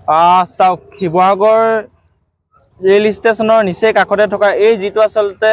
চাওক শিৱসাগৰ ৰেল ষ্টেচনৰ নিচেই কাষতে থকা এই যিটো আচলতে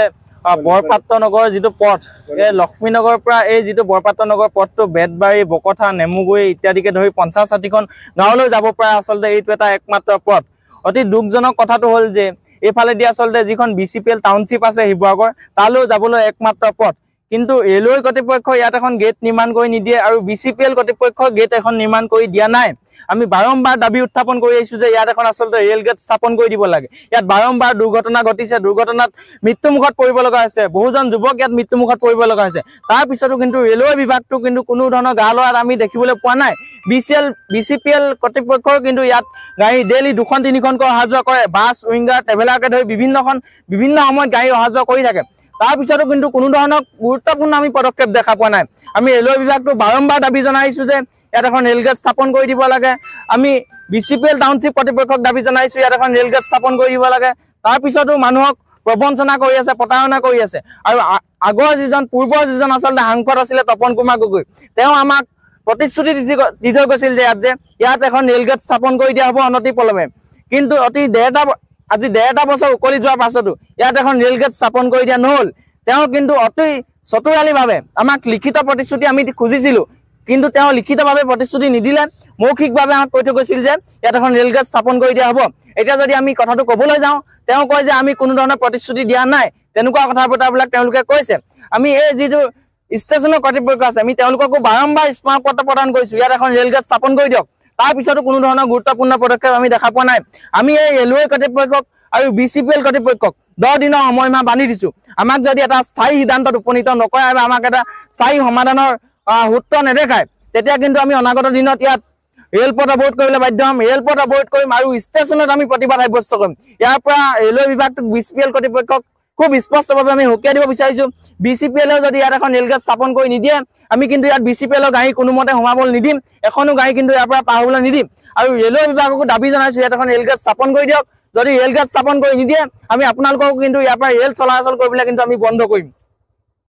বৰপাত্ৰ নগৰ যিটো পথ, এই লক্ষ্মীনগৰৰ পৰা এই যিটো বৰপাত্ৰ নগৰ পথটো বেতবাৰী, বকথা, নেমুগুৰি ইত্যাদিকে ধৰি 50-60খন গাঁৱলৈ যাব পৰা আচলতে এইটো এটা একমাত্ৰ পথ। অতি দুখজনক কথাটো হ'ল যে এইফালেদি আচলতে যিখন BCPL টাউনশ্বিপ আছে শিৱসাগৰ, তালৈ যাবলৈ একমাত্ৰ পথ। কিন্তু ৰেলৱে কৰ্তৃপক্ষ ইয়াত এখন গেট নিৰ্মাণ কৰি নিদিয়ে আৰু BCPL কৰ্তৃপক্ষ গেট এখন নিৰ্মাণ কৰি দিয়া নাই। আমি বাৰম্বাৰ দাবী উত্থাপন কৰি আহিছোঁ যে ইয়াত এখন আচলতে ৰেল গেট স্থাপন কৰি দিব লাগে। ইয়াত বাৰম্বাৰ দুৰ্ঘটনা ঘটিছে, দুৰ্ঘটনাত মৃত্যুমুখত পৰিব লগা হৈছে, বহুজন যুৱক ইয়াত মৃত্যুমুখত পৰিব লগা হৈছে। তাৰ পিছতো কিন্তু ৰেলৱে বিভাগটো কিন্তু কোনো ধৰণৰ গা লৰাত আমি দেখিবলৈ পোৱা নাই। BCPL কৰ্তৃপক্ষৰ কিন্তু ইয়াত গাড়ী ডেইলি 2-3খনকৈ অহা যোৱা কৰে, বাছ, উইংগাৰ, ট্ৰেভেলাৰকে ধৰি বিভিন্ন সময়ত গাড়ী অহা যোৱা কৰি থাকে। তাৰ পিছতো কিন্তু কোনো ধৰণৰ গুৰুত্বপূৰ্ণ আমি পদক্ষেপ দেখা পোৱা নাই। আমি ৰেলৱে বিভাগটো বাৰম্বাৰ দাবী জনাইছোঁ যে ইয়াত এখন ৰেলগেট স্থাপন কৰি দিব লাগে। আমি BCPL টাউনশ্বিপ কৰ্তৃপক্ষক দাবী জনাইছোঁ ইয়াত এখন ৰেলগেট স্থাপন কৰি দিব লাগে। তাৰ পিছতো মানুহক প্ৰবঞ্চনা কৰি আছে, প্ৰতাৰণা কৰি আছে। আৰু পূৰ্বৰ যিজন আচলতে সাংসদ আছিলে তপন কুমাৰ গগৈ, তেওঁ আমাক প্ৰতিশ্ৰুতি দি থৈ গৈছিল যে ইয়াত এখন ৰেলগেট স্থাপন কৰি দিয়া হ'ব অনতি পলমে। কিন্তু আজি 1.5 বছৰ উকলি যোৱাৰ পাছতো ইয়াত এখন ৰেলগেট স্থাপন কৰি দিয়া নহ'ল। তেওঁ কিন্তু অতি চতুৰালীভাৱে আমাক লিখিত প্ৰতিশ্ৰুতি আমি খুজিছিলোঁ, কিন্তু তেওঁ লিখিতভাৱে প্ৰতিশ্ৰুতি নিদিলে, মৌখিকভাৱে আমাক কৈ থৈ গৈছিল যে ইয়াত এখন ৰেলগেট স্থাপন কৰি দিয়া হ'ব। এতিয়া যদি আমি কথাটো ক'বলৈ যাওঁ, তেওঁ কয় যে আমি কোনো ধৰণৰ প্ৰতিশ্ৰুতি দিয়া নাই, তেনেকুৱা কথা বতৰাবিলাক তেওঁলোকে কৈছে। আমি এই যিটো ষ্টেচনৰ কৰ্তৃপক্ষ আছে, আমি তেওঁলোককো বাৰম্বাৰ স্মাৰক পত্ৰ প্ৰদান কৰিছোঁ ইয়াত এখন ৰেলগেট স্থাপন কৰি দিয়ক। তাৰ পিছতো কোনো ধৰণৰ গুৰুত্বপূৰ্ণ পদক্ষেপ আমি দেখা পোৱা নাই। আমি এই ৰেলৱে কৰ্তৃপক্ষক আৰু BCPL কৰ্তৃপক্ষক 10 দিনৰ সময়সীমা বান্ধি দিছোঁ। আমাক যদি এটা স্থায়ী সিদ্ধান্তত উপনীত নকৰায় বা আমাক এটা স্থায়ী সমাধানৰ সূত্ৰ নেদেখায়, তেতিয়া কিন্তু আমি অনাগত দিনত ইয়াত ৰেলপথ অৱৰোধ কৰিবলৈ বাধ্য হ'ম। ৰেলপথ অৱৰোধ কৰিম আৰু ষ্টেচনত আমি প্ৰতিবাদ সাব্যস্ত কৰিম। ইয়াৰ পৰা ৰেলৱে বিভাগটোক BCPL কৰ্তৃপক্ষক খুব স্পষ্টভাৱে আমি সকীয়াই দিব বিচাৰিছোঁ। BCPL যদি ইয়াত এখন ৰেলগেট স্থাপন কৰি নিদিয়ে, আমি কিন্তু ইয়াত BCPL গাড়ী কোনোমতে সোমাবলৈ নিদিম, এখনো গাড়ী কিন্তু ইয়াৰ পৰা পাৰ হ'বলৈ নিদিম। আৰু ৰেলৱে বিভাগকো দাবী জনাইছোঁ ইয়াত এখন ৰেলগেট স্থাপন কৰি দিয়ক। যদি ৰেলগেট স্থাপন কৰি নিদিয়ে, আমি আপোনালোকক কিন্তু ইয়াৰ পৰা ৰেল চলাচল কৰিবলৈ কিন্তু আমি বন্ধ কৰিম।